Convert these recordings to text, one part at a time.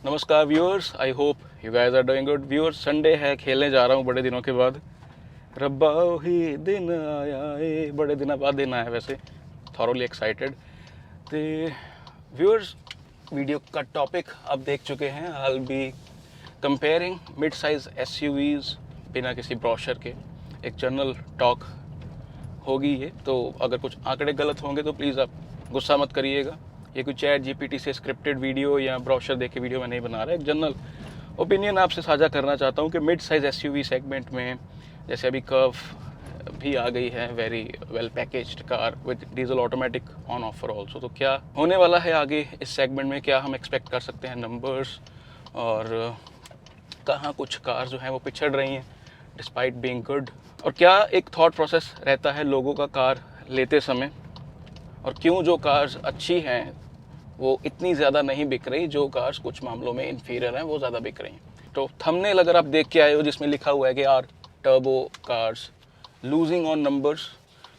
नमस्कार viewers, I hope you guys are doing good. Viewers, Sunday है, खेलने जा रहा हूँ बड़े दिनों के बाद। रब्बा ही दिन आया है, बड़े दिनों बाद दिन आया वैसे। Thoroughly excited. तो व्यूअर्स, वीडियो का टॉपिक आप देख चुके हैं। I be comparing mid size SUVs बिना किसी ब्रोशर के। एक जनरल टॉक होगी ये, तो अगर कुछ आंकड़े गलत होंगे तो प्लीज़ आप गुस्सा मत करिएगा। ये कोई चैट जीपीटी से स्क्रिप्टेड वीडियो या ब्रोशर देख के वीडियो में नहीं बना रहा है। एक जनरल ओपिनियन आपसे साझा करना चाहता हूँ कि मिड साइज एसयूवी सेगमेंट में जैसे अभी कर्व भी आ गई है, very well packaged car with diesel automatic on offer also. तो क्या होने वाला है आगे इस सेगमेंट में, क्या हम एक्सपेक्ट कर सकते हैं नंबर्स, और कहाँ कुछ कार जो हैं वो पिछड़ रही हैं डिस्पाइट बीइंग गुड, और क्या एक थॉट प्रोसेस रहता है लोगों का कार लेते समय, और क्यों जो कार्स अच्छी हैं वो इतनी ज़्यादा नहीं बिक रही, जो कार्स कुछ मामलों में इन्फीरियर हैं वो ज़्यादा बिक रही हैं। तो थंबनेल अगर आप देख के आए हो जिसमें लिखा हुआ है कि are turbo cars losing on numbers,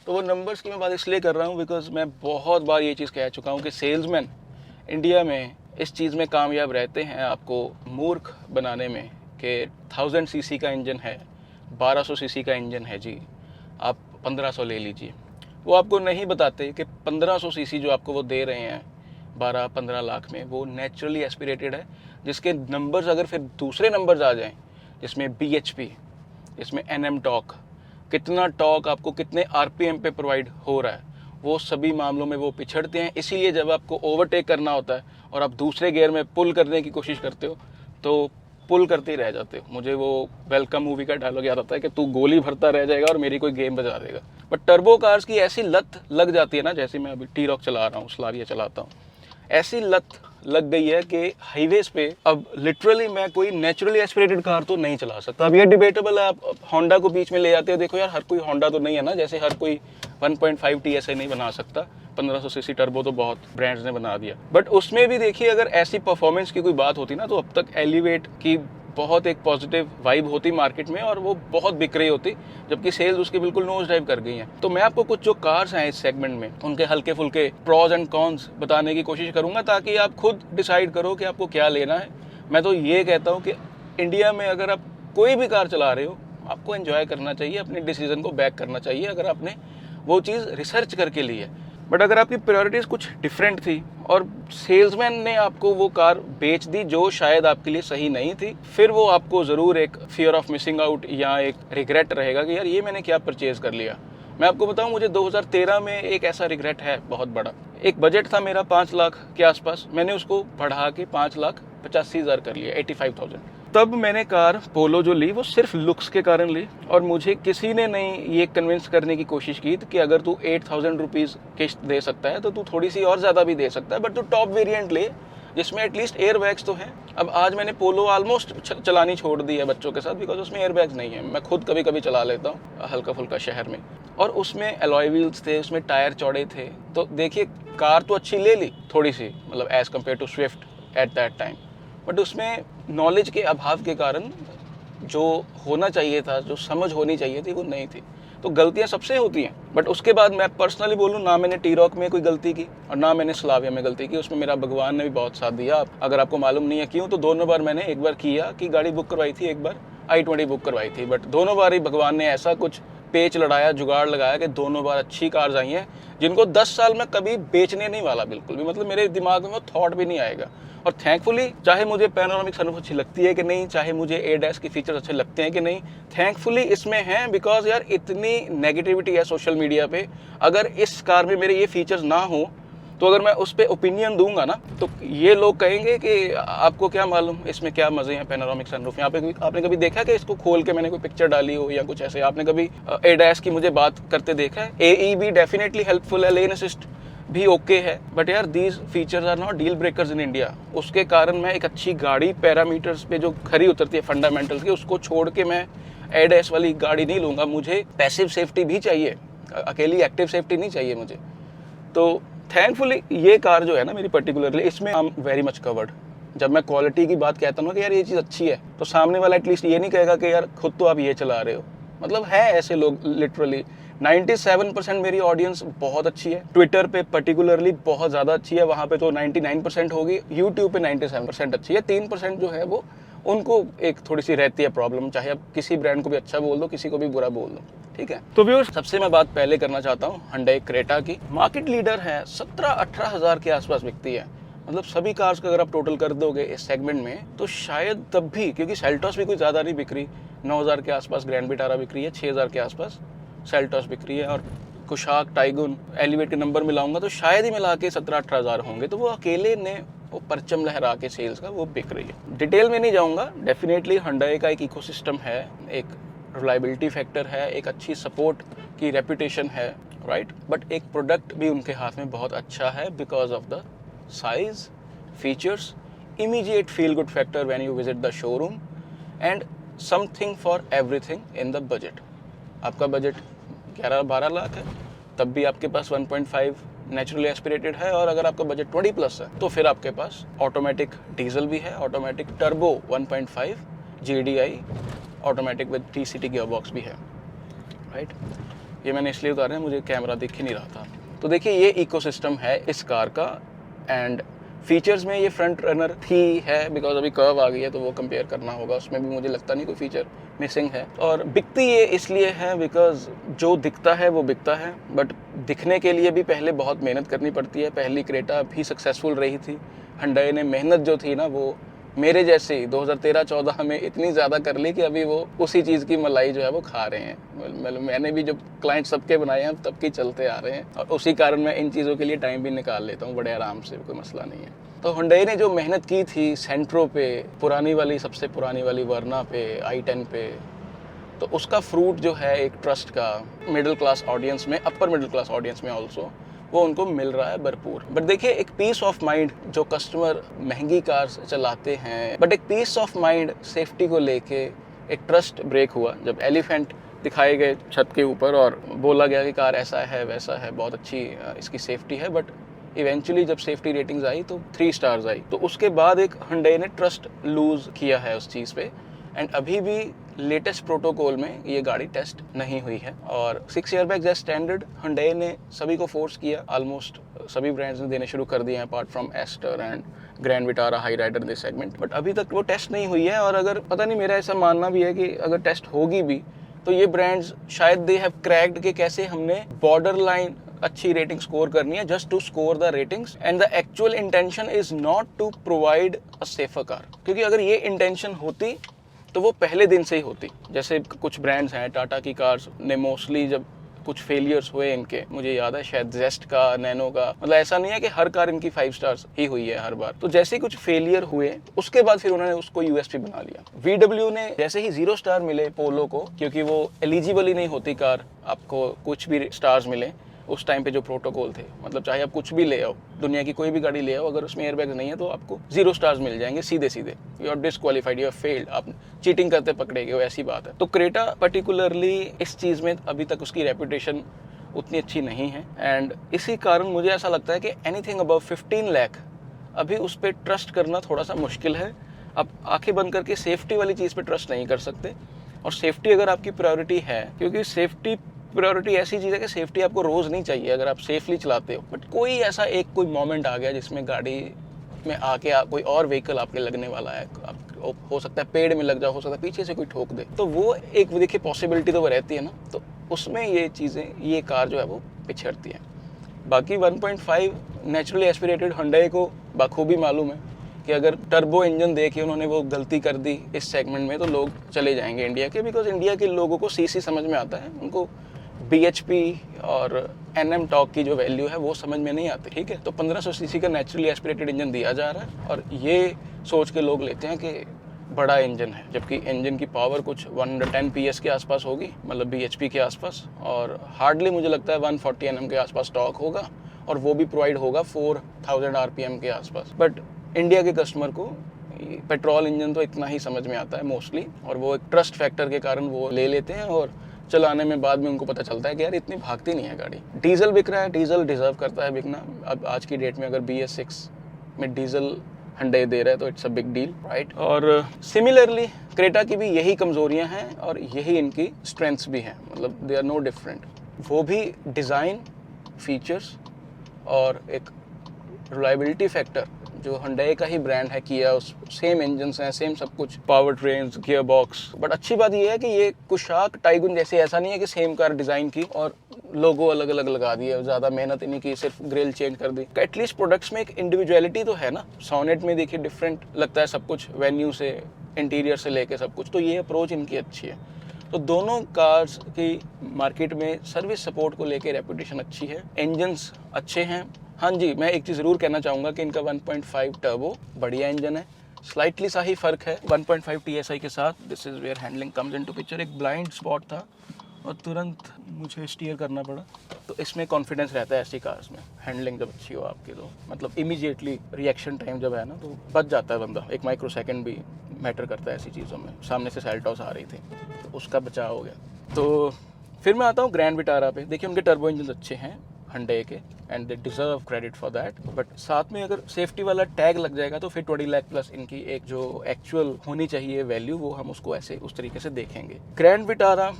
तो वो नंबर्स की मैं बात इसलिए कर रहा हूँ बिकॉज मैं बहुत बार ये चीज़ कह चुका हूँ कि सेल्समैन इंडिया में इस चीज़ में कामयाब रहते हैं आपको मूर्ख बनाने में कि 1000 सीसी का इंजन है, 1200 सीसी का इंजन है जी, आप 1500 ले लीजिए। वो आपको नहीं बताते कि 1500 सीसी जो आपको वो दे रहे हैं 12-15 लाख में, वो नेचुरली एस्पिरेटेड है, जिसके नंबर्स अगर फिर दूसरे नंबर्स आ जाएं जिसमें BHP, इसमें NM टॉक, कितना टॉक आपको कितने RPM पे प्रोवाइड हो रहा है, वो सभी मामलों में वो पिछड़ते हैं। इसीलिए जब आपको ओवरटेक करना होता है और आप दूसरे गियर में पुल करने की कोशिश करते हो तो पुल करते ही रह जाते हो। मुझे वो वेलकम मूवी का डायलॉग याद आता है कि तू गोली भरता रह जाएगा और मेरी कोई गेम बजा देगा। बट टर्बो कार्स की ऐसी लत लग जाती है ना, जैसे मैं अभी T-Roc चला रहा हूँ, स्लाविया चलाता हूँ, ऐसी लत लग गई है कि हाईवेज पे अब लिटरली मैं कोई नेचुरली एस्पिरेटेड कार तो नहीं चला सकता। अब ये डिबेटेबल है, आप होंडा को बीच में ले आते हो, देखो यार हर कोई होंडा तो नहीं है ना, जैसे हर कोई 1.5 TSI नहीं बना सकता, 1500 सीसी टर्बो तो बहुत ब्रांड्स ने बना दिया। बट उसमें भी देखिए, अगर ऐसी परफॉर्मेंस की कोई बात होती ना, तो अब तक एलिवेट की बहुत एक पॉजिटिव वाइब होती मार्केट में और वो बहुत बिक रही होती, जबकि सेल्स उसकी बिल्कुल नोज डाइव कर गई हैं। तो मैं आपको कुछ जो कार्स हैं इस सेगमेंट में उनके हल्के फुल्के प्रॉज एंड कॉन्स बताने की कोशिश करूंगा, ताकि आप खुद डिसाइड करो कि आपको क्या लेना है। मैं तो ये कहता हूँ कि इंडिया में अगर आप कोई भी कार चला रहे हो, आपको एंजॉय करना चाहिए, अपने डिसीजन को बैक करना चाहिए अगर आपने वो चीज़ रिसर्च करके ली है। बट अगर आपकी प्रायोरिटीज़ कुछ डिफरेंट थी और सेल्समैन ने आपको वो कार बेच दी जो शायद आपके लिए सही नहीं थी, फिर वो आपको ज़रूर एक फियर ऑफ मिसिंग आउट या एक रिग्रेट रहेगा कि यार ये मैंने क्या परचेज़ कर लिया। मैं आपको बताऊं, मुझे 2013 में एक ऐसा रिग्रेट है बहुत बड़ा। एक बजट था मेरा 5 लाख के आसपास, मैंने उसको बढ़ा के 5,85,000 कर लिया, 85,000। तब मैंने कार पोलो जो ली वो सिर्फ लुक्स के कारण ली, और मुझे किसी ने नहीं ये कन्विंस करने की कोशिश की कि अगर तू 8,000 रुपीज़ किश्त दे सकता है तो तू थोड़ी सी और ज़्यादा भी दे सकता है, बट तू टॉप वेरिएंट ले जिसमें एटलीस्ट एयर बैग्स तो हैं। अब आज मैंने पोलो ऑलमोस्ट चलानी छोड़ दी है बच्चों के साथ, बिकॉज उसमें एयर बैग्स नहीं है। मैं खुद कभी कभी चला लेता हूँ हल्का फुल्का शहर में, और उसमें एलॉय व्हील्स थे, उसमें टायर चौड़े थे। तो देखिए, कार तो अच्छी ले ली थोड़ी सी, मतलब as compare to Swift at that time, but उसमें नॉलेज के अभाव के कारण जो होना चाहिए था, जो समझ होनी चाहिए थी, वो नहीं थी। तो गलतियां सबसे होती हैं, बट उसके बाद मैं पर्सनली बोलूँ, ना मैंने T-Roc में कोई गलती की और ना मैंने स्लाविया में गलती की। उसमें मेरा भगवान ने भी बहुत साथ दिया। अगर आपको मालूम नहीं है क्यों, तो दोनों बार मैंने, एक बार किया कि गाड़ी बुक करवाई थी, एक बार i20 बुक करवाई थी, बट दोनों बार ही भगवान ने ऐसा कुछ पेच लड़ाया, जुगाड़ लगाया कि दोनों बार अच्छी कार्स आई हैं जिनको 10 साल में कभी बेचने नहीं वाला बिल्कुल भी, मतलब मेरे दिमाग में वो थॉट भी नहीं आएगा। और थैंकफुली, चाहे मुझे पैनोरामिक सनरूफ अच्छी लगती है कि नहीं, चाहे मुझे ADAS के फीचर्स अच्छे लगते हैं कि नहीं, थैंकफुली इसमें हैं, बिकॉज यार इतनी नेगेटिविटी है सोशल मीडिया पे। अगर इस कार में मेरे ये फीचर्स ना हो तो अगर मैं उस पर ओपिनियन दूंगा ना, तो ये लोग कहेंगे कि आपको क्या मालूम इसमें क्या मज़े हैं पैनोरामिक सनरूफ। यहाँ पे आपने कभी देखा कि इसको खोल के मैंने कोई पिक्चर डाली हो या कुछ ऐसे? आपने कभी ADAS की मुझे बात करते देखा है? AE भी डेफिनेटली हेल्पफुल है, लेन असिस्ट भी ओके है, बट यार these features are not deal breakers in India. उसके कारण मैं एक अच्छी गाड़ी पैरामीटर्स पे जो खरी उतरती है फंडामेंटल्स की, उसको छोड़ के मैं ADAS वाली गाड़ी नहीं लूँगा। मुझे पैसिव सेफ्टी भी चाहिए, अकेली एक्टिव सेफ्टी नहीं चाहिए मुझे। तो थैंकफुली ये कार जो है ना मेरी पर्टिकुलरली, इसमें I am very much covered. जब मैं क्वालिटी की बात कहता हूँ कि यार ये चीज़ अच्छी है, तो सामने वाला एटलीस्ट ये नहीं कहेगा कि यार खुद तो आप ये चला रहे हो, मतलब है ऐसे लोग लिटरली। 97% मेरी ऑडियंस बहुत अच्छी है, ट्विटर पे पर्टिकुलरली बहुत ज़्यादा अच्छी है, वहाँ पे तो 99% होगी, यूट्यूब पे 97% अच्छी है। 3% जो है वो उनको एक थोड़ी सी रहती है प्रॉब्लम, चाहे आप किसी ब्रांड को भी अच्छा बोल दो, किसी को भी बुरा बोल दो, ठीक है। तो व्यूअर्स, सबसे मैं बात पहले करना चाहता हूँ Hyundai क्रेटा की। मार्केट लीडर है, 17-18 हज़ार के आसपास बिकती है। मतलब सभी कार्स का अगर आप टोटल कर दोगे इस सेगमेंट में तो शायद तब भी, क्योंकि सेल्टॉस भी कोई ज़्यादा नहीं बिक रही, 9,000 के आसपास ग्रैंड विटारा बिक रही है, 6,000 के आसपास सेल्टॉस बिक रही है, और कुशाक, टाइगुन, एलिवेट के नंबर मिलाऊंगा तो शायद ही मिला के 17-18 हज़ार होंगे। तो वो अकेले ने वो परचम लहरा के सेल्स का वो बिक रही है। डिटेल में नहीं जाऊंगा, डेफिनेटली Hyundai का एक इकोसिस्टम है, एक रिलायबिलिटी फैक्टर है, एक अच्छी सपोर्ट की रेपुटेशन है, राइट। बट एक प्रोडक्ट भी उनके हाथ में बहुत अच्छा है because of the size, features, immediate feel good factor when you visit the showroom and something for everything in the budget। आपका बजट 11-12 लाख है तब भी आपके पास 1.5 नेचुरली एस्पिरेटेड है, और अगर आपका बजट 20+ है तो फिर आपके पास ऑटोमेटिक डीजल भी है, automatic turbo 1.5 GDI automatic with TCT gear box भी है, राइट। ये मैंने इसलिए उतारा है, मुझे कैमरा दिख ही नहीं रहा था। तो देखिए ये इकोसिस्टम है इस कार का। एंड फीचर्स में ये फ्रंट रनर थी है बिकॉज अभी कर्व आ गई है तो वो कंपेयर करना होगा, उसमें भी मुझे लगता नहीं कोई फीचर मिसिंग है। और बिकती ये इसलिए है बिकॉज जो दिखता है वो बिकता है, बट दिखने के लिए भी पहले बहुत मेहनत करनी पड़ती है। पहली क्रेटा भी सक्सेसफुल रही थी, Hyundai ने मेहनत जो थी ना वो मेरे जैसे ही 2013-14 में इतनी ज़्यादा कर ली कि अभी वो उसी चीज़ की मलाई जो है वो खा रहे हैं। मतलब मैंने भी जो क्लाइंट सबके बनाए हैं तब के चलते आ रहे हैं, और उसी कारण मैं इन चीज़ों के लिए टाइम भी निकाल लेता हूँ बड़े आराम से, कोई मसला नहीं है। तो Hyundai ने जो मेहनत की थी सेंट्रो पे, पुरानी वाली, सबसे पुरानी वाली वर्ना पे, i10 पे, तो उसका फ्रूट जो है एक ट्रस्ट का मिडिल क्लास ऑडियंस में, अपर मिडिल क्लास ऑडियंस में ऑल्सो, वो उनको मिल रहा है भरपूर। बट देखिए एक पीस ऑफ माइंड जो कस्टमर महंगी कार्स चलाते हैं, बट एक पीस ऑफ माइंड सेफ्टी को लेके एक ट्रस्ट ब्रेक हुआ जब एलिफेंट दिखाए गए छत के ऊपर और बोला गया कि कार ऐसा है वैसा है, बहुत अच्छी इसकी सेफ्टी है। बट इवेंचुअली जब सेफ्टी रेटिंग्स आई तो 3 स्टार्स आई, तो उसके बाद एक Hyundai ने ट्रस्ट लूज किया है उस चीज़ पे। एंड अभी भी लेटेस्ट प्रोटोकॉल में ये गाड़ी टेस्ट नहीं हुई है, और 6 एयरबैग्स एज स्टैंडर्ड Hyundai ने सभी को फोर्स किया, ऑलमोस्ट सभी ब्रांड्स ने देने शुरू कर दिए हैं apart from Astor and Grand Vitara Hyryder this segment. But अभी तक वो टेस्ट नहीं हुई है, और अगर पता नहीं, मेरा ऐसा मानना भी है कि अगर टेस्ट होगी भी तो ये ब्रांड्स शायद दे हैव क्रैक्ड के कैसे हमने बॉर्डर लाइन अच्छी रेटिंग स्कोर करनी है just to score the ratings, and the actual intention is not to provide a safer car. क्योंकि अगर ये इंटेंशन होती तो वो पहले दिन से ही होती। जैसे कुछ ब्रांड्स हैं, टाटा की कार्स ने मोस्टली जब कुछ फेलियर्स हुए इनके, मुझे याद है शायद जेस्ट का, नैनो का, मतलब ऐसा नहीं है कि हर कार इनकी 5 स्टार्स ही हुई है हर बार। तो जैसे ही कुछ फेलियर हुए उसके बाद फिर उन्होंने उसको यूएसपी बना लिया। VW ने जैसे ही 0 स्टार मिले पोलो को, क्योंकि वो एलिजिबल ही नहीं होती कार, आपको कुछ भी स्टार्स मिले उस टाइम पे जो प्रोटोकॉल थे, मतलब चाहे आप कुछ भी ले आओ, दुनिया की कोई भी गाड़ी ले आओ, अगर उसमें एयरबैग्स नहीं है तो आपको 0 स्टार्स मिल जाएंगे सीधे सीधे। You are disqualified, you are failed, आप चीटिंग करते पकड़े गए, ऐसी बात है। तो क्रेटा पर्टिकुलरली इस चीज़ में अभी तक उसकी रेपुटेशन उतनी अच्छी नहीं है, एंड इसी कारण मुझे ऐसा लगता है कि एनीथिंग अबव 15 लाख अभी उस पर ट्रस्ट करना थोड़ा सा मुश्किल है। आप आंखें बंद करके सेफ्टी वाली चीज़ पे ट्रस्ट नहीं कर सकते, और सेफ्टी अगर आपकी प्रायोरिटी है, क्योंकि सेफ्टी प्रायोरिटी ऐसी चीज़ है कि सेफ्टी आपको रोज़ नहीं चाहिए अगर आप सेफली चलाते हो, बट कोई ऐसा एक कोई मोमेंट आ गया जिसमें गाड़ी में आके कोई और व्हीकल आपके लगने वाला है, हो सकता है पेड़ में लग जाओ, हो सकता है पीछे से कोई ठोक दे, तो वो एक देखिए पॉसिबिलिटी तो वो रहती है ना, तो उसमें ये चीज़ें, ये कार जो है वो पिछड़ती है। बाकी 1.5 नेचुरली एस्पिरेटेड Hyundai को बखूबी मालूम है कि अगर टर्बो इंजन दे के उन्होंने वो गलती कर दी इस सेगमेंट में तो लोग चले जाएंगे इंडिया के, बिकॉज इंडिया के लोगों को सीसी समझ में आता है, उनको BHP और NM टॉक की जो वैल्यू है वो समझ में नहीं आती, ठीक है। तो 1500 सीसी का नेचुरली एस्पिरेटेड इंजन दिया जा रहा है, और ये सोच के लोग लेते हैं कि बड़ा इंजन है, जबकि इंजन की पावर कुछ 110 PS के आसपास होगी, मतलब BHP के आसपास, और हार्डली मुझे लगता है 140 Nm के आसपास टॉक होगा, और वो भी प्रोवाइड होगा 4000 RPM के आसपास। बट इंडिया के कस्टमर को पेट्रोल इंजन तो इतना ही समझ में आता है मोस्टली, और वो एक ट्रस्ट फैक्टर के कारण वो ले लेते हैं, और चलाने में बाद में उनको पता चलता है कि यार इतनी भागती नहीं है गाड़ी। डीजल बिक रहा है, डीजल डिजर्व करता है बिकना। अब आज की डेट में अगर BS6 में डीजल Hyundai दे रहा है, तो it's a big deal, right. और सिमिलरली क्रेटा की भी यही कमज़ोरियाँ हैं और यही इनकी स्ट्रेंथ्स भी हैं, मतलब दे आर नो डिफरेंट। वो भी डिज़ाइन, फीचर्स और एक रिलायबिलिटी फैक्टर जो Hyundai का ही ब्रांड है, किया, उस सेम इंजन्स हैं, सेम सब कुछ, power trains, gear box. But अच्छी बात ये है कि ये कुशाक टाइगुन जैसे ऐसा नहीं है कि सेम कार डिज़ाइन की और लोगो अलग अलग लगा दिया, ज़्यादा मेहनत नहीं की, सिर्फ ग्रिल चेंज कर दी। एटलीस्ट प्रोडक्ट्स में एक इंडिविजुअलिटी तो है ना। सोनेट में देखिए डिफरेंट लगता है सब कुछ, वेन्यू से, इंटीरियर से लेके सब कुछ, तो ये अप्रोच इनकी अच्छी है। तो दोनों कार्स की मार्केट में सर्विस सपोर्ट को लेके रेपुटेशन अच्छी है, इंजन्स अच्छे हैं। हाँ जी, मैं एक चीज़ ज़रूर कहना चाहूँगा कि इनका 1.5 टर्बो बढ़िया इंजन है, स्लाइटली सा ही फ़र्क है 1.5 TSI के साथ। This is where handling comes into picture. एक ब्लाइंड स्पॉट था और तुरंत मुझे स्टीयर करना पड़ा, तो इसमें कॉन्फिडेंस रहता है ऐसी कार्स में। हैंडलिंग जब अच्छी हो आपकी, तो मतलब इमीडिएटली रिएक्शन टाइम जब है ना, तो बच जाता है बंदा। 1 माइक्रो सेकेंड भी मैटर करता है ऐसी चीज़ों में। सामने से सेल्टॉस आ रही थी तो उसका बचाव हो गया। तो फिर मैं आता हूँ ग्रैंड विटारा पे। देखिए उनके टर्बो इंजन अच्छे हैं Hyundai के, and they deserve credit for that. But साथ में अगर सेफ्टी वाला टैग लग जाएगा तो फिर 20 लाख प्लस इनकी एक जो एक्चुअल होनी चाहिए वैल्यू, वो हम उसको ऐसे उस तरीके से देखेंगे। ग्रैंड विटारा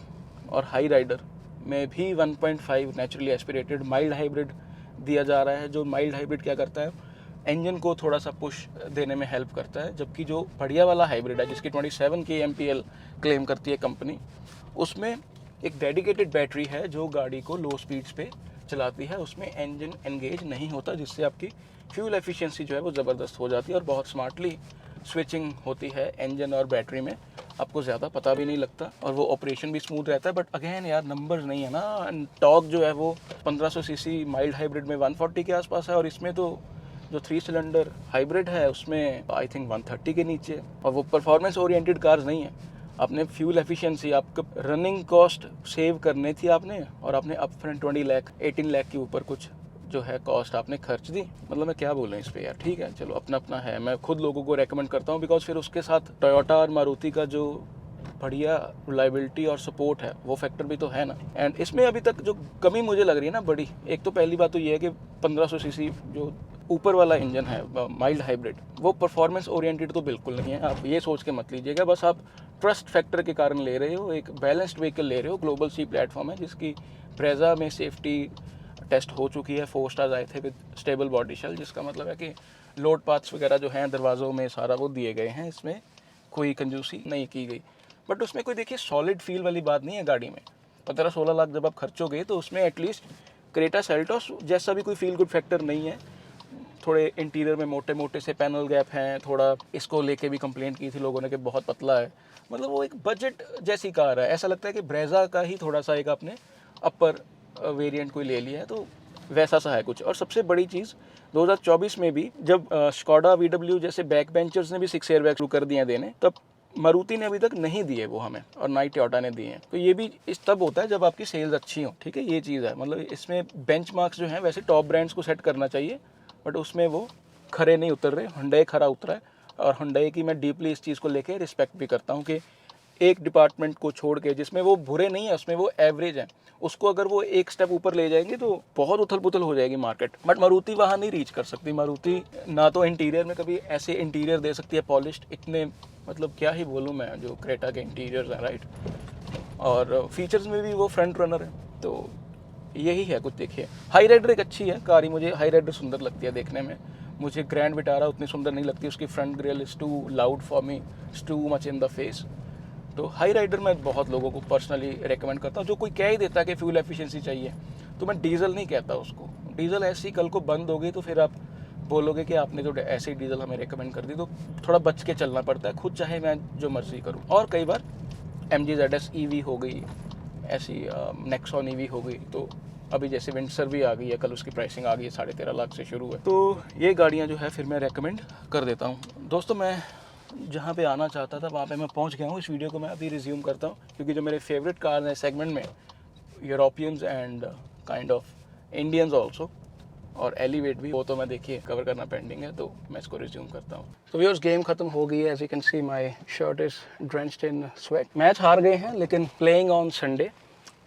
और हाई राइडर में भी 1.5 नेचुरली एस्पिरेटेड माइल्ड हाइब्रिड दिया जा रहा है। जो माइल्ड हाइब्रिड क्या करता है, इंजन को थोड़ा सा पुश देने में हेल्प करता है, जबकि जो बढ़िया वाला हाइब्रिड है जिसकी 27 kmpl क्लेम करती है कंपनी, उसमें एक डेडिकेटेड बैटरी है जो गाड़ी को लो स्पीड्स पे चलाती है, उसमें इंजन एंगेज नहीं होता, जिससे आपकी फ्यूल एफिशिएंसी जो है वो ज़बरदस्त हो जाती है और बहुत स्मार्टली स्विचिंग होती है इंजन और बैटरी में, आपको ज़्यादा पता भी नहीं लगता और वो ऑपरेशन भी स्मूथ रहता है। बट अगेन यार, नंबर्स नहीं है ना। टॉर्क जो है वो 1500 सीसी माइल्ड हाइब्रिड में 140 के आसपास है, और इसमें तो जो 3 सिलेंडर हाइब्रिड है उसमें आई थिंक 130 के नीचे। और वो परफॉर्मेंस ओरिएंटेड कार्स नहीं है। आपने फ्यूल एफिशिएंसी, आपको रनिंग कॉस्ट सेव करनी थी आपने, और आपने अप फ्रंट 20 लाख 18 लाख के ऊपर कुछ जो है कॉस्ट आपने खर्च दी। मतलब मैं क्या बोलूँ इस पे यार। ठीक है, चलो अपना अपना है। मैं खुद लोगों को रेकमेंड करता हूँ बिकॉज फिर उसके साथ टोयोटा और मारुति का जो बढ़िया रिलायबिलिटी और सपोर्ट है, वो फैक्टर भी तो है ना। एंड इसमें अभी तक जो कमी मुझे लग रही है ना बड़ी, एक तो पहली बात तो ये है कि 1500 सीसी जो ऊपर वाला इंजन है माइल्ड हाइब्रिड, वो परफॉर्मेंस ओरिएंटेड तो बिल्कुल नहीं है। आप ये सोच के मत लीजिएगा, बस आप ट्रस्ट फैक्टर के कारण ले रहे हो। एक बैलेंस्ड व्हीकल ले रहे हो, ग्लोबल सी प्लेटफॉर्म है जिसकी ब्रेजा में सेफ्टी टेस्ट हो चुकी है, 4 स्टार्स आए थे विद स्टेबल बॉडी शेल, जिसका मतलब है कि लोड पाथ्स वगैरह जो हैं दरवाज़ों में सारा वो दिए गए हैं, इसमें कोई कंजूसी नहीं की गई। बट उसमें कोई देखिए सॉलिड फील वाली बात नहीं है गाड़ी में। 15-16 लाख जब आप खर्चोगे तो उसमें एटलीस्ट क्रेटा सेल्टॉस जैसा भी कोई फील गुड फैक्टर नहीं है। थोड़े इंटीरियर में मोटे मोटे से पैनल गैप हैं, थोड़ा इसको लेके भी कंप्लेंट की थी लोगों ने कि बहुत पतला है। मतलब वो एक बजट जैसी कार है, ऐसा लगता है कि ब्रेजा का ही थोड़ा सा एक आपने अपर वेरिएंट कोई ले लिया है, तो वैसा सा है कुछ। और सबसे बड़ी चीज़ 2024 में भी जब स्कोडा VW जैसे बैक बेंचर्स ने भी 6 एयरबैग शुरू कर दिए देने, तब मारुति ने अभी तक नहीं दिए वो हमें, और ना ही टोयोटा ने दिए हैं। तो ये भी इस तब होता है जब आपकी सेल्स अच्छी हो। ठीक है, ये चीज़ है। मतलब इसमें बेंचमार्क्स जो हैं वैसे टॉप ब्रांड्स को सेट करना चाहिए, बट उसमें वो खरे नहीं उतर रहे। Hyundai खरा उतरा है, और Hyundai की मैं डीपली इस चीज़ को लेके रिस्पेक्ट भी करता हूँ कि एक डिपार्टमेंट को छोड़ के, जिसमें वो बुरे नहीं है, उसमें वो एवरेज है, उसको अगर वो एक स्टेप ऊपर ले जाएंगे तो बहुत उथल पुथल हो जाएगी मार्केट। बट मारुति वहाँ नहीं रीच कर सकती। मारुति ना तो इंटीरियर में कभी ऐसे इंटीरियर दे सकती है पॉलिश्ड, इतने मतलब क्या ही बोलूँ मैं, जो क्रेटा के इंटीरियर है, राइट। और फीचर्स में भी वो फ्रंट रनर है, तो यही है कुछ। देखिए हाई राइडर एक अच्छी है कार ही, मुझे हाई राइडर सुंदर लगती है देखने में। मुझे ग्रैंड विटारा उतनी सुंदर नहीं लगती, उसकी front grill is too loud for me, is too much in the face. तो हाई राइडर मैं बहुत लोगों को पर्सनली रेकमेंड करता हूँ। जो कोई कह ही देता है कि फ्यूल एफिशिएंसी चाहिए, तो मैं डीजल नहीं कहता उसको। डीजल ऐसी कल को बंद होगी तो फिर आप बोलोगे कि आपने जो ऐसी डीजल हमें रेकमेंड कर दी, तो थोड़ा बच के चलना पड़ता है खुद, चाहे मैं जो मर्जी करूँ। और कई बार MG ZS EV हो गई, ऐसी नेक्सॉन EV हो गई, तो अभी जैसे विंडसर भी आ गई है, कल उसकी प्राइसिंग आ गई है 13.5 लाख से शुरू है। तो ये गाड़ियाँ जो है फिर मैं रेकमेंड कर देता हूँ। दोस्तों मैं जहाँ पे आना चाहता था वहाँ पे मैं पहुँच गया हूँ। इस वीडियो को मैं अभी रिज्यूम करता हूँ, क्योंकि जो मेरे फेवरेट कार हैं सेगमेंट में, Europeans and kind of Indians also, और एलिवेट भी, वो तो मैं देखिए कवर करना पेंडिंग है, तो मैं इसको रिज्यूम करता हूँ। तो व्यूअर्स गेम खत्म हो गई है। As you can see my shirt is drenched in sweat. Match हार गए हैं, लेकिन playing on Sunday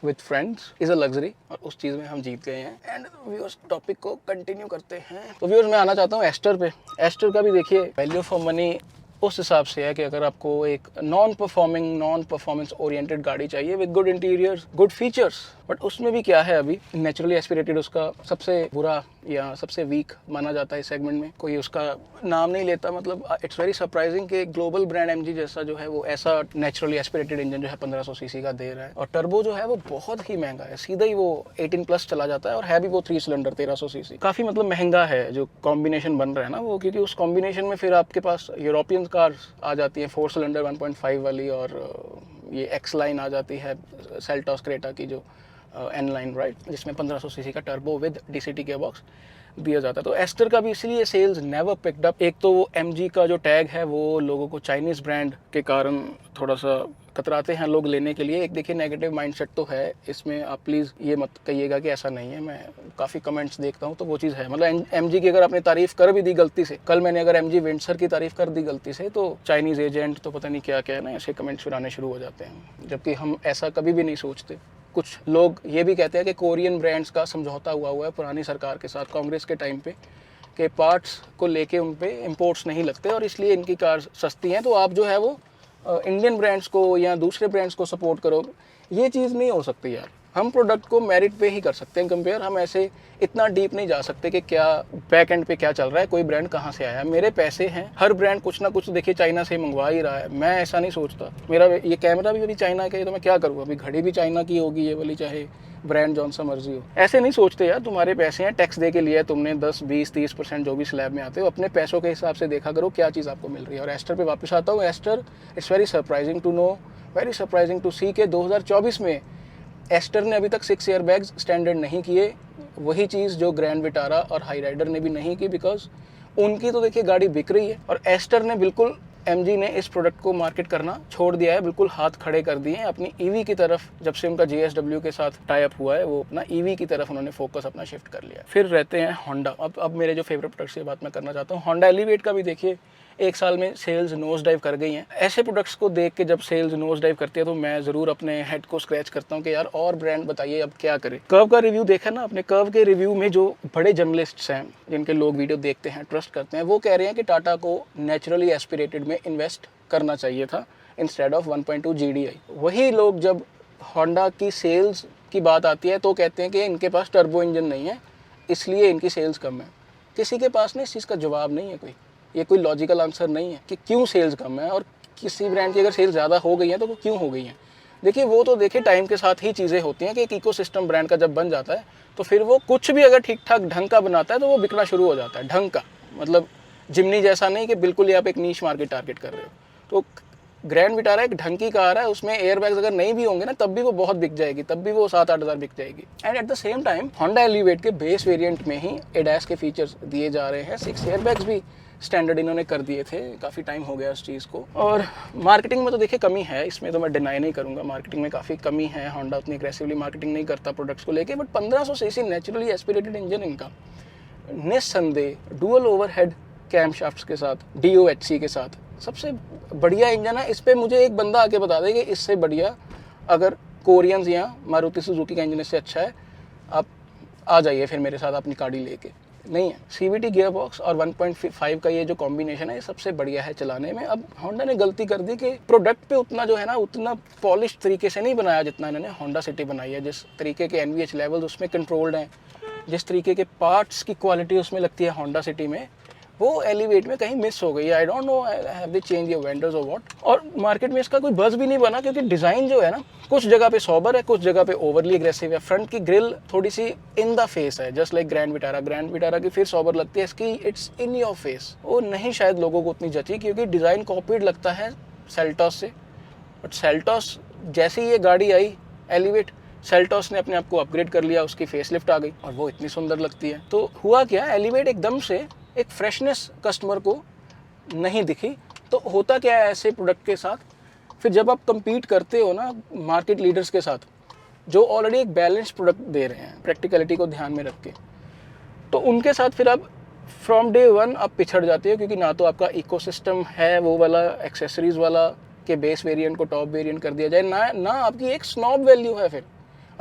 with friends is a luxury, और उस चीज़ में हम जीत गए हैं। एंड व्यूअर्स टॉपिक को कंटिन्यू करते हैं। तो व्यूअर्स मैं आना चाहता हूँ एस्टर पे। एस्टर का भी देखिए वैल्यू फॉर मनी उस हिसाब से है कि अगर आपको एक नॉन परफॉर्मेंस ओरिएंटेड गाड़ी चाहिए with good interiors, good features, but उसमें भी क्या है, अभी नेचुरली एस्पिरेटेड उसका सबसे बुरा या सबसे वीक माना जाता है इस सेगमेंट में, कोई उसका नाम नहीं लेता। मतलब इट्स वेरी सरप्राइजिंग कि ग्लोबल ब्रांड एमजी जैसा जो है वो ऐसा नेचुरली एस्पिरेटेड इंजन जो है 1500 सीसी का दे रहा है, और टर्बो जो है वो बहुत ही महंगा है, सीधा ही वो 18+ चला जाता है, और है भी वो 3 सिलेंडर 1300 सीसी। काफ़ी मतलब महंगा है जो कॉम्बिनेशन बन रहा है ना वो, क्योंकि उस कॉम्बिनेशन में फिर आपके पास यूरोपियन कार्स आ जाती हैं 4 सिलेंडर 1.5 वाली, और ये एक्स लाइन आ जाती है सेल्टॉस क्रेटा की जो एन लाइन, राइट, जिसमें 1500 सीसी का टर्बो विद डीसीटी के बॉक्स दिया जाता है। तो एस्टर का भी इसीलिए सेल्स नेवर पिक्ड अप। एक तो वो एमजी का जो टैग है वो लोगों को चाइनीज़ ब्रांड के कारण थोड़ा सा कतराते हैं लोग लेने के लिए। एक देखिए नेगेटिव माइंडसेट तो है इसमें, आप प्लीज़ ये मत कहिएगा कि ऐसा नहीं है, मैं काफ़ी कमेंट्स देखता हूँ तो वो चीज़ है। मतलब एमजी की अगर आपने तारीफ़ कर भी दी गलती से, कल मैंने अगर एमजी विंडसर की तारीफ़ कर दी गलती से, तो चाइनीज़ एजेंट तो पता नहीं क्या क्या है ना, ऐसे कमेंट्स फिर आने शुरू हो जाते हैं, जबकि हम ऐसा कभी भी नहीं सोचते। कुछ लोग ये भी कहते हैं कि कोरियन ब्रांड्स का समझौता हुआ है पुरानी सरकार के साथ कांग्रेस के टाइम पे, कि पार्ट्स को लेके उन पे इंपोर्ट्स नहीं लगते और इसलिए इनकी कार सस्ती हैं, तो आप जो है वो इंडियन ब्रांड्स को या दूसरे ब्रांड्स को सपोर्ट करो। ये चीज़ नहीं हो सकती यार। हम प्रोडक्ट को मेरिट पे ही कर सकते हैं कंपेयर, हम ऐसे इतना डीप नहीं जा सकते कि क्या बैक एंड पे क्या चल रहा है, कोई ब्रांड कहाँ से आया। मेरे पैसे हैं, हर ब्रांड कुछ ना कुछ देखिए चाइना से मंगवा ही रहा है, मैं ऐसा नहीं सोचता। मेरा ये कैमरा भी चाइना का है, तो मैं क्या करूँ, अभी घड़ी भी चाइना की होगी ये वाली, चाहे ब्रांड जौन सा मर्जी हो। ऐसे नहीं सोचते यार, तुम्हारे पैसे हैं, टैक्स दे के लिए तुमने 10, 20, 30% जो भी स्लैब में आते हो, अपने पैसों के हिसाब से देखा करो क्या चीज़ आपको मिल रही है। और एस्टर पे वापस आता हूँ। Astor it's very surprising to know, very surprising to see के 2024 में एस्टर ने अभी तक 6 एयरबैग्स स्टैंडर्ड नहीं किए, वही चीज़ जो ग्रैंड विटारा और हाई राइडर ने भी नहीं की, बिकॉज उनकी तो देखिए गाड़ी बिक रही है, और एस्टर ने बिल्कुल, एमजी ने इस प्रोडक्ट को मार्केट करना छोड़ दिया है, बिल्कुल हाथ खड़े कर दिए हैं अपनी ईवी की तरफ। जब से उनका जीएसडब्ल्यू के साथ टाई अप हुआ है, वो अपना ईवी की तरफ उन्होंने फोकस अपना शिफ्ट कर लिया। फिर रहते हैं होंडा। अब मेरे जो फेवरेट प्रोडक्ट्स की बात मैं करना चाहता हूँ, होंडा एलिवेट का भी देखिए 1 साल में सेल्स नोज डाइव कर गई हैं। ऐसे प्रोडक्ट्स को देख के जब सेल्स नोज डाइव करती है तो मैं ज़रूर अपने हेड को स्क्रैच करता हूँ कि यार और ब्रांड बताइए अब क्या करें। कर्व का रिव्यू देखा ना अपने, कर्व के रिव्यू में जो बड़े जर्नलिस्ट्स हैं जिनके लोग वीडियो देखते हैं, ट्रस्ट करते हैं, वो कह रहे हैं कि टाटा को नेचुरली एस्पिरेटेड में इन्वेस्ट करना चाहिए था इंस्टेड ऑफ 1.2 GDI। वही लोग जब होंडा की सेल्स की बात आती है तो कहते हैं कि इनके पास टर्बो इंजन नहीं है इसलिए इनकी सेल्स कम है। किसी के पास ना इस चीज़ का जवाब नहीं है, ये कोई लॉजिकल आंसर नहीं है कि क्यों सेल्स कम है, और किसी ब्रांड की अगर सेल्स ज़्यादा हो गई हैं तो वो क्यों हो गई हैं। देखिए वो तो देखिए टाइम के साथ ही चीज़ें होती हैं कि एक इकोसिस्टम ब्रांड का जब बन जाता है तो फिर वो कुछ भी अगर ठीक ठाक ढंग का बनाता है तो वो बिकना शुरू हो जाता है। ढंग का मतलब जिमनी जैसा नहीं कि बिल्कुल ही आप एक नीश मार्केट टारगेट कर रहे हो। तो ग्रैंड विटारा एक ढंग की कार है, उसमें एयरबैग्स अगर नहीं भी होंगे ना तब भी वो बहुत बिक जाएगी, तब भी वो 7-8 हज़ार बिक जाएगी। And at the same time Honda elevate के बेस वेरिएंट में ही एडास के फीचर्स दिए जा रहे हैं। 6 एयरबैग्स भी स्टैंडर्ड इन्होंने कर दिए थे, काफ़ी टाइम हो गया उस चीज़ को। और मार्केटिंग में तो देखिए कमी है, इसमें तो मैं डिनाई नहीं करूँगा, मार्केटिंग में काफ़ी कमी है। होंडा उतनी एग्रेसिवली मार्केटिंग नहीं करता प्रोडक्ट्स को लेके, but 1500 CC naturally aspirated engine इनका, निस्संदेह डुअल ओवरहेड कैमशाफ्ट्स के साथ, DOHC के साथ सबसे बढ़िया इंजन है। इस पर मुझे एक बंदा आके बता दे कि इससे बढ़िया अगर कोरियंस या मारुति सुजुकी का इंजन इससे अच्छा है, आप आ जाइए फिर मेरे साथ अपनी गाड़ी लेके। नहीं है, CVT गियर बॉक्स और 1.5 का ये जो कॉम्बिनेशन है ये सबसे बढ़िया है चलाने में। अब होंडा ने गलती कर दी कि प्रोडक्ट पे उतना जो है ना उतना पॉलिश तरीके से नहीं बनाया जितना इन्होंने होंडा सिटी बनाई है। जिस तरीके के NVH लेवल्स उसमें कंट्रोल्ड हैं, जिस तरीके के पार्ट्स की क्वालिटी उसमें लगती है होंडा सिटी में, वो एलिवेट में कहीं मिस हो गई है। I don't know have they change your vendors और व्हाट। और मार्केट में इसका कोई बज़ भी नहीं बना क्योंकि डिज़ाइन जो है ना कुछ जगह पे सोबर है, कुछ जगह पे ओवरली एग्रेसिव है। फ्रंट की ग्रिल थोड़ी सी इन द फेस है, जस्ट लाइक ग्रैंड विटारा की फिर सोबर लगती है, इसकी इट्स इन योर फेस। वो नहीं शायद लोगों को उतनी जची क्योंकि डिज़ाइन कॉपीड लगता है सेल्टॉस से। बट सेल्टॉस जैसे ही ये गाड़ी आई एलिवेट, सेल्टॉस ने अपने आप को अपग्रेड कर लिया, उसकी फेसलिफ्ट आ गई और वो इतनी सुंदर लगती है। तो हुआ क्या, एलिवेट एकदम से एक फ्रेशनेस कस्टमर को नहीं दिखी। तो होता क्या है ऐसे प्रोडक्ट के साथ, फिर जब आप compete करते हो ना मार्केट लीडर्स के साथ जो ऑलरेडी एक बैलेंस प्रोडक्ट दे रहे हैं प्रैक्टिकलिटी को ध्यान में रख के, तो उनके साथ फिर आप फ्रॉम डे वन आप पिछड़ जाते हो क्योंकि ना तो आपका इकोसिस्टम है वो वाला एक्सेसरीज वाला के बेस वेरिएंट को टॉप वेरिएंट कर दिया जाए, ना आपकी एक स्नॉब वैल्यू है। फिर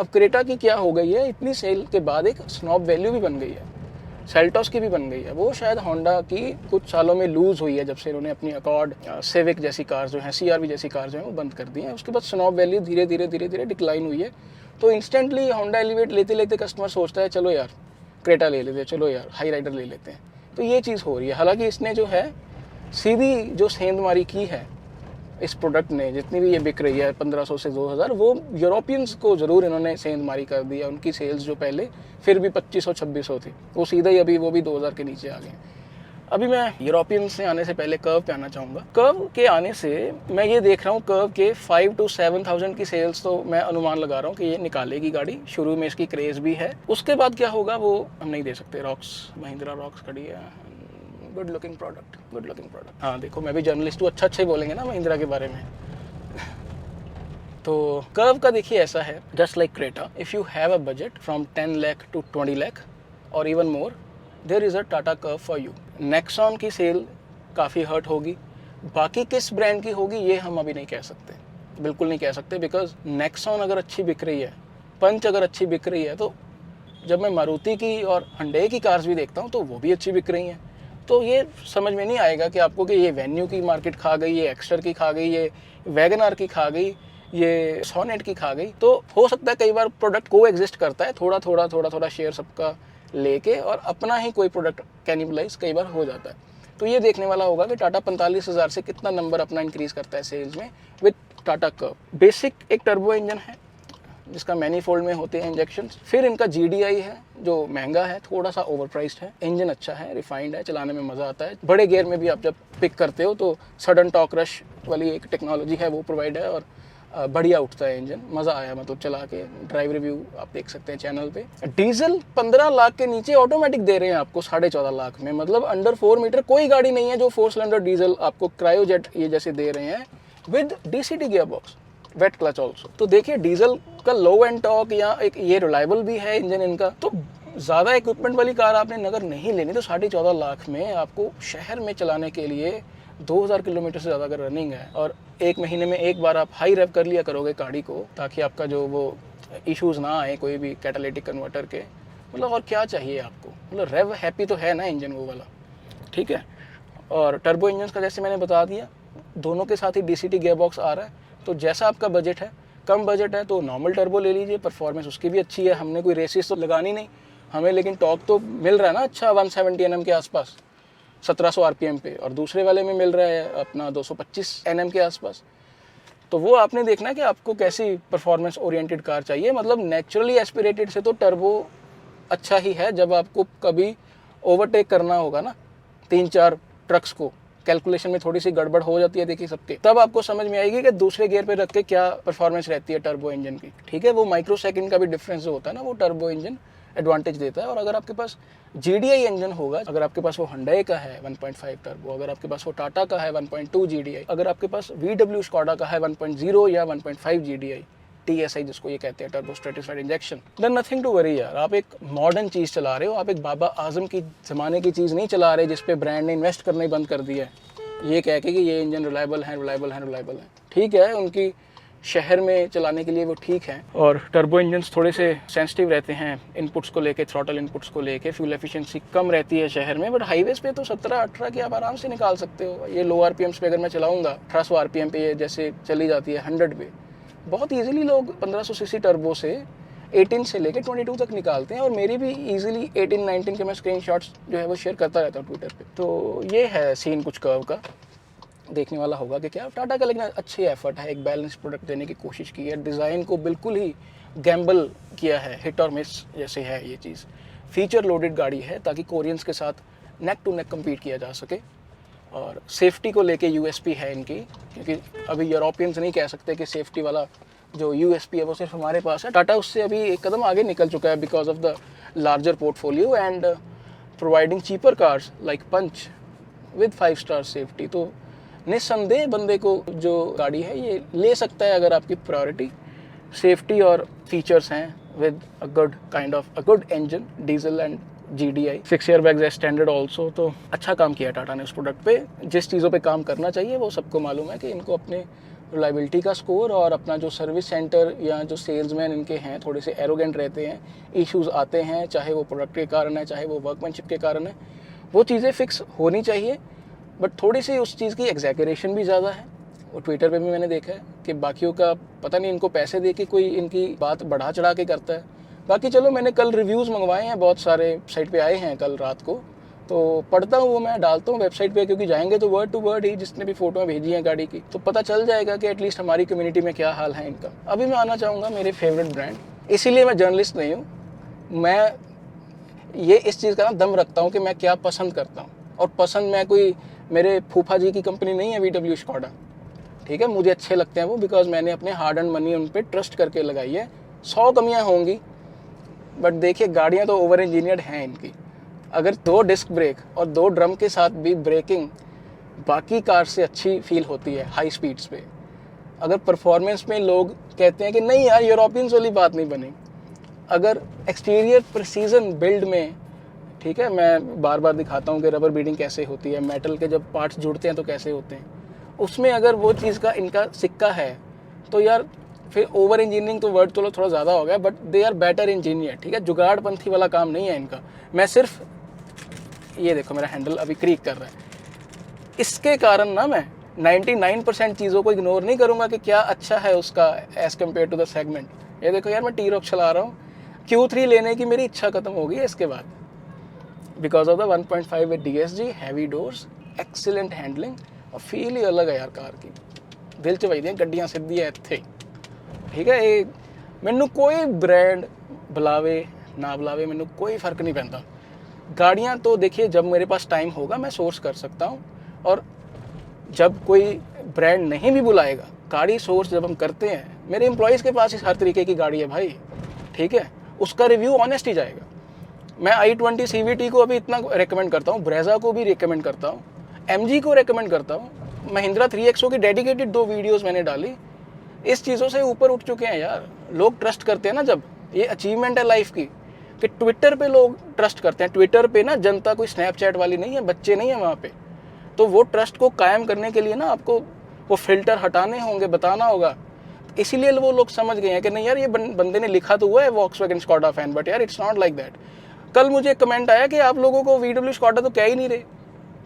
अब क्रेटा की क्या हो गई है, इतनी सेल के बाद एक स्नॉब वैल्यू भी बन गई है, सेल्टोस की भी बन गई है। वो शायद होंडा की कुछ सालों में लूज़ हुई है जब से इन्होंने अपनी अकॉर्ड, सिविक जैसी कार जो है, CR-V जैसी कार जो है वो बंद कर दी है। उसके बाद स्नॉब वैल्यू धीरे धीरे डिक्लाइन हुई है। तो इंस्टेंटली होंडा एलिवेट लेते लेते कस्टमर सोचता है चलो यार क्रेटा ले लेते हैं, चलो यार हाई राइडर ले लेते हैं। तो ये चीज़ हो रही है। हालांकि इसने जो है सीधी जो सेंधमारी की है इस प्रोडक्ट ने, जितनी भी ये बिक रही है 1500 से 2000, वो यूरोपियंस को ज़रूर इन्होंने सेंधमारी कर दिया। उनकी सेल्स जो पहले फिर भी 2500-2600 थी, वो सीधा ही अभी वो भी 2000 के नीचे आ गए। अभी मैं यूरोपियंस से आने से पहले कर्व पे आना चाहूँगा। कर्व के आने से मैं ये देख रहा हूँ कर्व के 5 to 7,000 की सेल्स तो मैं अनुमान लगा रहा हूँ कि ये निकालेगी गाड़ी। शुरू में इसकी क्रेज़ भी है, उसके बाद क्या होगा वो हम नहीं दे सकते। रॉक्स, महिंद्रा रॉक्स खड़ी है, गुड लुकिंग प्रोडक्ट। हाँ देखो, मैं भी जर्नलिस्ट हूँ, अच्छा ही बोलेंगे ना महिंद्रा के बारे में। तो कर्व का देखिए ऐसा है, just like Creta, if you have a budget from 10 lakh to 20 lakh or even more, there is a Tata Curvv for you. Nexon की सेल काफ़ी हर्ट होगी, बाकी किस ब्रांड की होगी ये हम अभी नहीं कह सकते, बिल्कुल नहीं कह सकते। बिकॉज नेक्सॉन अगर अच्छी बिक रही है, पंच अगर अच्छी बिक रही है, तो जब मैं मारुति की और हुंडई की कार्स भी देखता हूँ तो वो भी अच्छी बिक रही हैं। तो ये समझ में नहीं आएगा कि आपको कि ये वेन्यू की मार्केट खा गई, ये एक्स्टर की खा गई, ये वैगनआर की खा गई, ये सोनेट की खा गई। तो हो सकता है कई बार प्रोडक्ट को एग्जिस्ट करता है, थोड़ा थोड़ा शेयर सबका लेके, और अपना ही कोई प्रोडक्ट कैनिबलाइज कई बार हो जाता है। तो ये देखने वाला होगा कि टाटा 45,000 से कितना नंबर अपना इंक्रीज करता है सेल्स में विद टाटा कर्व। बेसिक एक टर्बो इंजन है जिसका मैनीफोल्ड में होते हैं इंजेक्शन। फिर इनका GDI है जो महंगा है, थोड़ा सा ओवरप्राइस्ड है। इंजन अच्छा है, रिफाइंड है, चलाने में मज़ा आता है। बड़े गियर में भी आप जब पिक करते हो तो सडन टॉक रश वाली एक टेक्नोलॉजी है, वो प्रोवाइड है, और बढ़िया उठता है इंजन। मज़ा आया मतलब चला के। ड्राइव रिव्यू आप देख सकते हैं चैनल पे। डीजल 15 लाख के नीचे ऑटोमेटिक दे रहे हैं आपको 14.5 लाख में, मतलब अंडर 4 मीटर कोई गाड़ी नहीं है जो 4 सिलेंडर डीजल आपको क्रायोजेट ये जैसे दे रहे हैं with DCT gearbox, wet clutch also. तो देखिए डीजल का लो एंड टॉक या एक ये रिलायबल भी है इंजन इनका। तो ज़्यादा इक्विपमेंट वाली कार आपने अगर नहीं लेनी तो 14.5 लाख में आपको शहर में चलाने के लिए 2000 किलोमीटर से ज़्यादा अगर रनिंग है, और एक महीने में एक बार आप हाई रेव कर लिया करोगे गाड़ी को, ताकि आपका जो वो इश्यूज़ ना आए कोई भी कैटालिटिक कन्वर्टर के, मतलब और क्या चाहिए आपको। मतलब रेव हैप्पी तो है ना इंजन वो वाला, ठीक है। और टर्बो इंजन का जैसे मैंने बता दिया, दोनों के साथ ही DCT गियर बॉक्स आ रहा है। तो जैसा आपका बजट है, कम बजट है तो नॉर्मल टर्बो ले लीजिए, परफॉर्मेंस उसकी भी अच्छी है। हमने कोई रेसिस तो लगानी नहीं हमें, लेकिन टॉर्क तो मिल रहा है ना अच्छा 170 Nm के आसपास 1700 RPM पे, और दूसरे वाले में मिल रहा है अपना 225 Nm के आसपास। तो वो आपने देखना है कि आपको कैसी परफॉर्मेंस ओरिएंटेड कार चाहिए। मतलब नेचुरली एस्पिरेटेड से तो टर्बो अच्छा ही है। जब आपको कभी ओवरटेक करना होगा ना 3-4 ट्रक्स को, कैलकुलेशन में थोड़ी सी गड़बड़ हो जाती है देखिए सबके, तब आपको समझ में आएगी कि दूसरे गियर पे रख के क्या परफॉर्मेंस रहती है टर्बो इंजन की, ठीक है। वो माइक्रो सेकंड का भी डिफरेंस जो होता है ना, वो टर्बो इंजन एडवांटेज देता है। और अगर आपके पास GDI इंजन होगा, अगर आपके पास वो हुंडई का है 1.5 टर्बो, अगर आपके पास वो टाटा का है 1.2 GDI, अगर आपके पास VW स्कोडा का है 1.0 या 1.5 GDI TSI जिसको ये कहते हैं turbo stratified injection, then nothing to worry यार। आप एक मॉडर्न चीज़ चला रहे हो, आप एक बाबा आजम की ज़माने की चीज़ नहीं चला रहे जिस पे ब्रांड ने इन्वेस्ट करना ही बंद कर दिया है ये कह के कि ये इंजन रिलायबल है। ठीक है, उनकी शहर में चलाने के लिए वो ठीक है। और टर्बो इंजन्स थोड़े से सेंसिटिव रहते हैं इनपुट्स को लेके, थ्रॉटल इनपुट्स को लेके, फ्यूल एफिशिएंसी कम रहती है शहर में, बट हाईवेज पे तो 17-18 की आप आराम से निकाल सकते हो। ये लो RPMs पे अगर मैं चलाऊंगा 1800 RPM पे ये जैसे चली जाती है 100 पे, बहुत ईजिली लोग 1500 सीसी टर्बो से 18 से लेके 22 तक निकालते हैं। और मेरी भी ईजिली 18-19 के मैं स्क्रीनशॉट्स जो है वो शेयर करता रहता हूँ ट्विटर पे। तो ये है सीन कुछ कर्व का, देखने वाला होगा कि क्या। टाटा का लेकिन अच्छी एफर्ट है, एक बैलेंस प्रोडक्ट देने की कोशिश की है। डिज़ाइन को बिल्कुल ही गैम्बल किया है, हिट और मिस जैसे है ये चीज़। फीचर लोडेड गाड़ी है ताकि कोरियंस के साथ नेक टू नेक कम्पीट किया जा सके। और सेफ्टी को लेके USP है इनकी, क्योंकि अभी यूरोपियंस नहीं कह सकते कि सेफ्टी वाला जो USP है वो सिर्फ हमारे पास है। टाटा उससे अभी एक कदम आगे निकल चुका है because of the larger portfolio and providing cheaper cars like Punch with 5 star safety. तो निस्संदेह बंदे को जो गाड़ी है ये ले सकता है अगर आपकी प्रायोरिटी सेफ्टी और फीचर्स हैं with a good kind of a good engine, diesel and GDI 6 airbags as standard also. तो अच्छा काम किया टाटा ने उस प्रोडक्ट पे। जिस चीज़ों पे काम करना चाहिए वो सबको मालूम है कि इनको अपने रिलायबिलिटी का स्कोर और अपना जो सर्विस सेंटर या जो सेल्समैन इनके हैं थोड़े से एरोगेंट रहते हैं, इश्यूज़ आते हैं, चाहे वो प्रोडक्ट के कारण है, चाहे वो वर्कमैनशिप के कारण है, वो चीज़ें फिक्स होनी चाहिए। बट थोड़ी सी उस चीज़ की एग्जैगरेशन भी ज़्यादा है। और ट्विटर पे भी मैंने देखा है कि बाकियों का पता नहीं इनको पैसे दे के कोई इनकी बात बढ़ा चढ़ा के करता है। बाकी चलो, मैंने कल रिव्यूज़ मंगवाए हैं, बहुत सारे साइट पे आए हैं कल रात को, तो पढ़ता हूँ, वो मैं डालता हूँ वेबसाइट पे, क्योंकि जाएंगे तो वर्ड टू वर्ड ही, जिसने भी फोटो भेजी हैं गाड़ी की, तो पता चल जाएगा कि एटलीस्ट हमारी कम्युनिटी में क्या हाल है इनका। अभी मैं आना चाहूँगा मेरे फेवरेट ब्रांड, इसीलिए मैं जर्नलिस्ट नहीं हूँ, मैं ये इस चीज़ का ना दम रखता हूँ कि मैं क्या पसंद करता हूँ। और पसंद मैं कोई मेरे फूफा जी की कंपनी नहीं है VW स्कॉडा, ठीक है, मुझे अच्छे लगते हैं वो, बिकॉज मैंने अपने हार्ड एंड मनी उन पर ट्रस्ट करके लगाई है। 100 कमियाँ होंगी, बट देखिए गाड़ियाँ तो ओवर इंजीनियर्ड हैं इनकी। अगर 2 डिस्क ब्रेक और 2 ड्रम के साथ भी ब्रेकिंग बाकी कार से अच्छी फील होती है हाई स्पीड्स पे। अगर परफॉर्मेंस में लोग कहते हैं कि नहीं यार यूरोपियंस वाली बात नहीं बनी, अगर एक्सटीरियर प्रिसीजन बिल्ड में, ठीक है, मैं बार बार दिखाता हूँ कि रबर बीडिंग कैसे होती है, मेटल के जब पार्ट्स जुड़ते हैं तो कैसे होते हैं, उसमें अगर वो चीज़ का इनका सिक्का है तो यार फिर ओवर इंजीनियरिंग तो वर्ड तो थोड़ा ज़्यादा हो गया, but they are better engineer, ठीक है, जुगाड़पंथी वाला काम नहीं है इनका। मैं सिर्फ ये देखो मेरा हैंडल अभी क्रीक कर रहा है, इसके कारण ना मैं 99% चीज़ों को इग्नोर नहीं करूँगा कि क्या अच्छा है उसका as compare to the segment. ये देखो यार मैं T-Roc चला रहा हूँ, Q3 लेने की मेरी इच्छा खत्म हो गई है इसके बाद, because of the 1.5 with DSG, heavy doors, excellent handling और फील ही अलग है यार कार की। दिल च वही गड्डियाँ सीधी है इत्थे, ठीक है। ये मैनू कोई ब्रांड बुलावे ना बुलावे, मैनू कोई फ़र्क नहीं पैंता। गाड़ियाँ तो देखिए जब मेरे पास टाइम होगा मैं सोर्स कर सकता हूँ, और जब कोई ब्रांड नहीं भी बुलाएगा, गाड़ी सोर्स जब हम करते हैं, मेरे एम्प्लॉयज़ के पास हर तरीके की गाड़ी है भाई, ठीक है, उसका रिव्यू ऑनेस्ट ही जाएगा। मैं i20 CVT को अभी इतना रेकमेंड करता हूँ, ब्रेजा को भी रेकमेंड करता हूँ, MG को रेकमेंड करता हूँ, महिंद्रा 3XO की डेडिकेटेड 2 वीडियोज़ मैंने डाली। इस चीज़ों से ऊपर उठ चुके हैं यार लोग, ट्रस्ट करते हैं ना, जब ये अचीवमेंट है लाइफ की कि ट्विटर पे लोग ट्रस्ट करते हैं। ट्विटर पे ना जनता कोई स्नैपचैट वाली नहीं है, बच्चे नहीं है वहाँ पे, तो वो ट्रस्ट को कायम करने के लिए ना आपको वो फिल्टर हटाने होंगे, बताना होगा। इसीलिए वो लोग समझ गए हैं कि नहीं यार ये बंदे ने लिखा तो हुआ है वॉक्सवैगन स्कॉडा फैन, बट यार इट्स नॉट लाइक दैट। कल मुझे कमेंट आया कि आप लोगों को VW स्कॉडा तो कह ही नहीं रहे,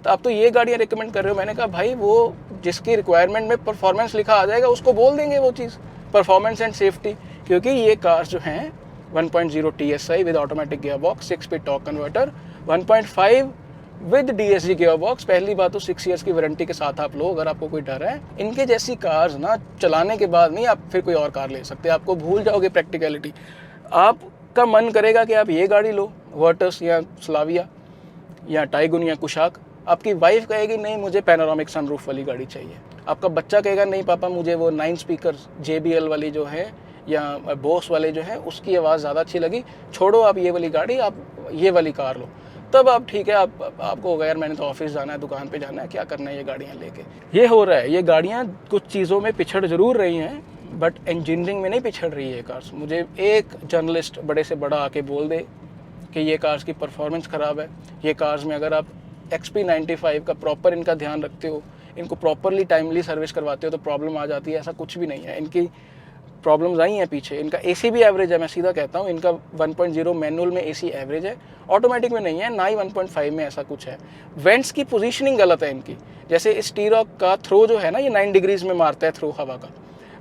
तो आप तो ये गाड़ियाँ रिकमेंड कर रहे हो। मैंने कहा भाई वो जिसकी रिक्वायरमेंट में परफॉर्मेंस लिखा आ जाएगा उसको बोल देंगे वो चीज़, परफॉर्मेंस एंड सेफ्टी, क्योंकि ये कार्स जो हैं 1.0 TSI with automatic gear box, 6 speed torque converter, 1.5 with DSG gear box, पहली बात तो 6 ईयर्स की वारंटी के साथ आप लो अगर आपको कोई डर है। इनके जैसी कार्स ना चलाने के बाद नहीं आप फिर कोई और कार ले सकते, आपको भूल जाओगे प्रैक्टिकलिटी। आपका मन करेगा कि आप ये गाड़ी लो, वर्टस या स्लाविया या टाइगुन या कुशाक, आपकी वाइफ कहेगी नहीं मुझे पैनोरामिक सनरूफ वाली गाड़ी चाहिए, आपका बच्चा कहेगा नहीं पापा मुझे वो 9 स्पीकर JBL वाली जो है या बोस वाले जो है उसकी आवाज़ ज़्यादा अच्छी लगी, छोड़ो आप ये वाली गाड़ी, आप ये वाली कार लो। तब आप ठीक है, आपको होगा यार मैंने तो ऑफिस जाना है, दुकान पे जाना है, क्या करना है ये गाड़ियाँ लेके। ये हो रहा है, ये गाड़ियाँ कुछ चीज़ों में पिछड़ ज़रूर रही हैं, बट इंजीनियरिंग में नहीं पिछड़ रही है कार्स। मुझे एक जर्नलिस्ट बड़े से बड़ा आके बोल दे कि ये कार्स की परफॉर्मेंस ख़राब है, ये कार्स में अगर आप XP95 का प्रॉपर इनका ध्यान रखते हो, इनको प्रॉपरली टाइमली सर्विस करवाते हो तो प्रॉब्लम आ जाती है, ऐसा कुछ भी नहीं है। इनकी प्रॉब्लम्स आई हैं पीछे, इनका AC भी एवरेज है, मैं सीधा कहता हूँ, इनका 1.0 मैनुअल में AC एवरेज है, ऑटोमेटिक में नहीं है, ना ही 1.5 में ऐसा कुछ है। वेंट्स की पोजीशनिंग गलत है इनकी, जैसे इस T-Roc का थ्रो जो है ना ये 9 डिग्रीज़ में मारता है थ्रो हवा का,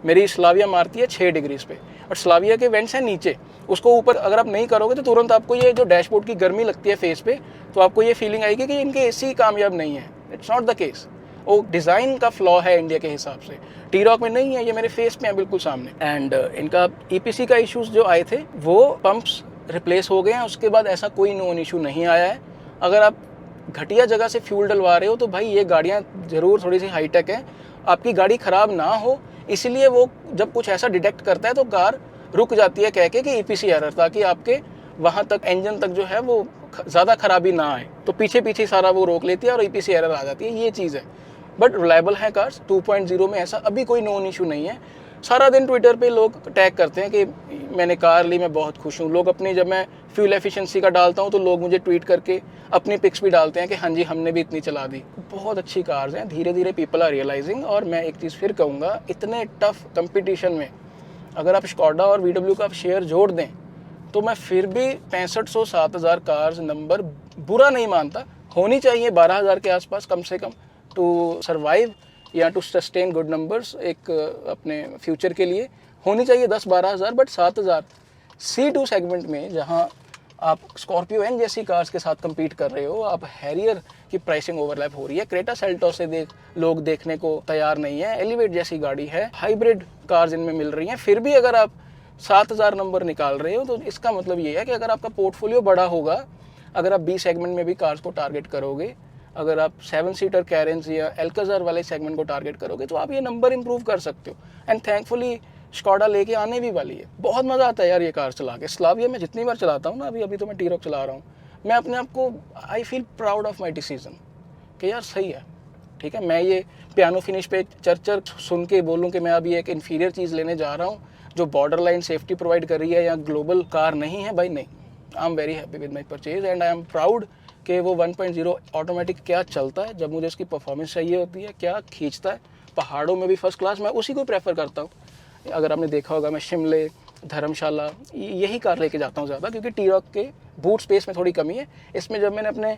मेरी स्लाविया मारती है 6 डिग्रीज़ पे, और स्लाविया के वेंट्स हैं नीचे, उसको ऊपर अगर आप नहीं करोगे तो तुरंत आपको ये जो डैशबोर्ड की गर्मी लगती है फेस पे, तो आपको ये फीलिंग आएगी कि इनके AC कामयाब नहीं है। इट्स नॉट द केस, वो डिज़ाइन का फ्लॉ है इंडिया के हिसाब से, T-Roc में नहीं है, ये मेरे फेस पे है बिल्कुल सामने। एंड इनका EPC का इश्यूज जो आए थे वो पंप्स रिप्लेस हो गए हैं, उसके बाद ऐसा कोई नोन इशू नहीं आया है। अगर आप घटिया जगह से फ्यूल डलवा रहे हो तो भाई ये गाड़ियाँ ज़रूर थोड़ी सी हाईटेक हैं, आपकी गाड़ी ख़राब ना हो इसलिए वो जब कुछ ऐसा डिटेक्ट करता है तो कार रुक जाती है कह के कि EPC एरर, ताकि आपके वहाँ तक इंजन तक जो है वो ज़्यादा खराबी ना आए, तो पीछे पीछे सारा वो रोक लेती है और EPC एरर आ जाती है, ये चीज़ है। बट रिलायबल है कार्स, 2.0 में ऐसा अभी कोई नोन इशू नहीं है। सारा दिन ट्विटर पे लोग टैग करते हैं कि मैंने कार ली, मैं बहुत खुश हूँ। लोग अपनी, जब मैं फ्यूल एफिशिएंसी का डालता हूँ तो लोग मुझे ट्वीट करके अपनी पिक्स भी डालते हैं कि हाँ जी हमने भी इतनी चला दी। बहुत अच्छी कार्स हैं, धीरे धीरे पीपल आर रियलाइजिंग। और मैं एक चीज़ फिर कहूँगा, इतने टफ कंपटीशन में अगर आप स्कॉडा और VW का शेयर जोड़ दें तो मैं फिर भी 6500-7000 कार्स नंबर बुरा नहीं मानता। होनी चाहिए 12,000 के आसपास कम से कम टू सर्वाइव या टू सस्टेन गुड नंबर्स। एक अपने फ्यूचर के लिए होनी चाहिए 10-12,000, बट 7,000 C2 सेगमेंट में जहां आप स्कॉर्पियो एन जैसी कार्स के साथ compete कर रहे हो, आप हैरियर की प्राइसिंग ओवरलैप हो रही है, क्रेटा सेल्टोस से लोग देखने को तैयार नहीं है, एलिवेट जैसी गाड़ी है, हाइब्रिड कार्स इनमें मिल रही हैं, फिर भी अगर आप 7,000 नंबर निकाल रहे हो तो इसका मतलब ये है कि अगर आपका पोर्टफोलियो बड़ा होगा, अगर आप B सेगमेंट में भी कार्स को टारगेट करोगे, अगर आप 7 सीटर कैरेंस या एल्काजार वाले सेगमेंट को टारगेट करोगे तो आप ये नंबर इंप्रूव कर सकते हो। एंड थैंकफुली स्कॉडा लेके आने भी वाली है। बहुत मज़ा आता है यार ये कार चला के। स्लाविया में जितनी बार चलाता हूँ ना, अभी तो मैं टी-रॉक चला रहा हूँ, मैं अपने आप को I feel proud of my decision कि यार सही है, ठीक है। मैं ये पियानो फिनिश पे चर्चर सुन के बोलूँ कि मैं अभी एक इन्फीरियर चीज़ लेने जा रहा हूँ जो बॉर्डर लाइन सेफ्टी प्रोवाइड कर रही है या ग्लोबल कार नहीं है, भाई नहीं। I am very happy with my purchase and I am proud कि वो 1.0 ऑटोमेटिक क्या चलता है जब मुझे उसकी परफॉर्मेंस चाहिए होती है, क्या खींचता है, पहाड़ों में भी फर्स्ट क्लास, मैं उसी को प्रेफर करता हूँ। अगर आपने देखा होगा मैं शिमले, धर्मशाला यही कार लेके जाता हूँ ज़्यादा, क्योंकि टी-रॉक के बूट स्पेस में थोड़ी कमी है। इसमें जब मैंने अपने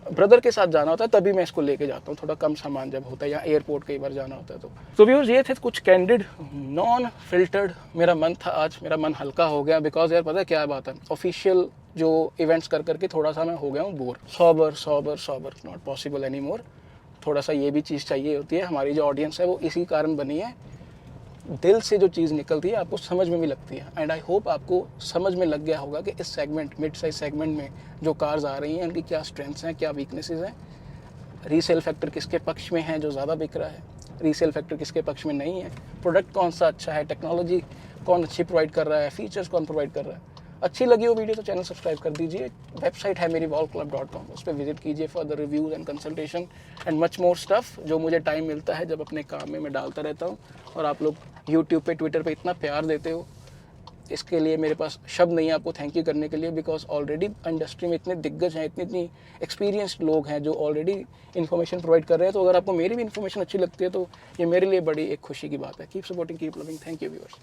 ब्रदर के साथ जाना होता है तभी मैं इसको लेके जाता हूँ, थोड़ा कम सामान जब होता है या एयरपोर्ट कई बार जाना होता है तो व्यूअर्स ये थे कुछ कैंडिड नॉन फिल्टर्ड मेरा मन था। आज मेरा मन हल्का हो गया बिकॉज यार पता है क्या बात है, ऑफिशियल जो इवेंट्स कर करके थोड़ा सा मैं हो गया हूँ bore. Sober not possible any more. थोड़ा सा ये भी चीज़ चाहिए होती है। हमारी जो ऑडियंस है वो इसी कारण बनी है, दिल से जो चीज़ निकलती है आपको समझ में भी लगती है। एंड आई होप आपको समझ में लग गया होगा कि इस सेगमेंट, मिड साइज सेगमेंट में जो कार्स आ रही हैं उनकी क्या स्ट्रेंथ्स हैं, क्या वीकनेसेस हैं, रीसेल फैक्टर किसके पक्ष में है जो ज़्यादा बिक रहा है, रीसेल फैक्टर किसके पक्ष में नहीं है, प्रोडक्ट कौन सा अच्छा है, टेक्नोलॉजी कौन अच्छी प्रोवाइड कर रहा है, फीचर्स कौन प्रोवाइड कर रहा है। अच्छी लगी हो वीडियो तो चैनल सब्सक्राइब कर दीजिए। वेबसाइट है मेरी wallclub.com, उस पर विजिट कीजिए for the reviews and consultation and much more stuff जो मुझे टाइम मिलता है जब अपने काम में मैं डालता रहता हूँ। और आप लोग यूट्यूब पे, ट्विटर पे इतना प्यार देते हो, इसके लिए मेरे पास शब्द नहीं है आपको थैंक यू करने के लिए, बिकॉज ऑलरेडी इंडस्ट्री में इतने दिग्गज हैं, इतनी एक्सपीरियंस्ड लोग हैं जो ऑलरेडी इन्फॉर्मेशन प्रोवाइड कर रहे हैं। तो अगर आपको मेरी भी इन्फॉर्मेशन अच्छी लगती है तो ये मेरे लिए बड़ी एक खुशी की बात है। Keep supporting, keep loving. Thank you viewers.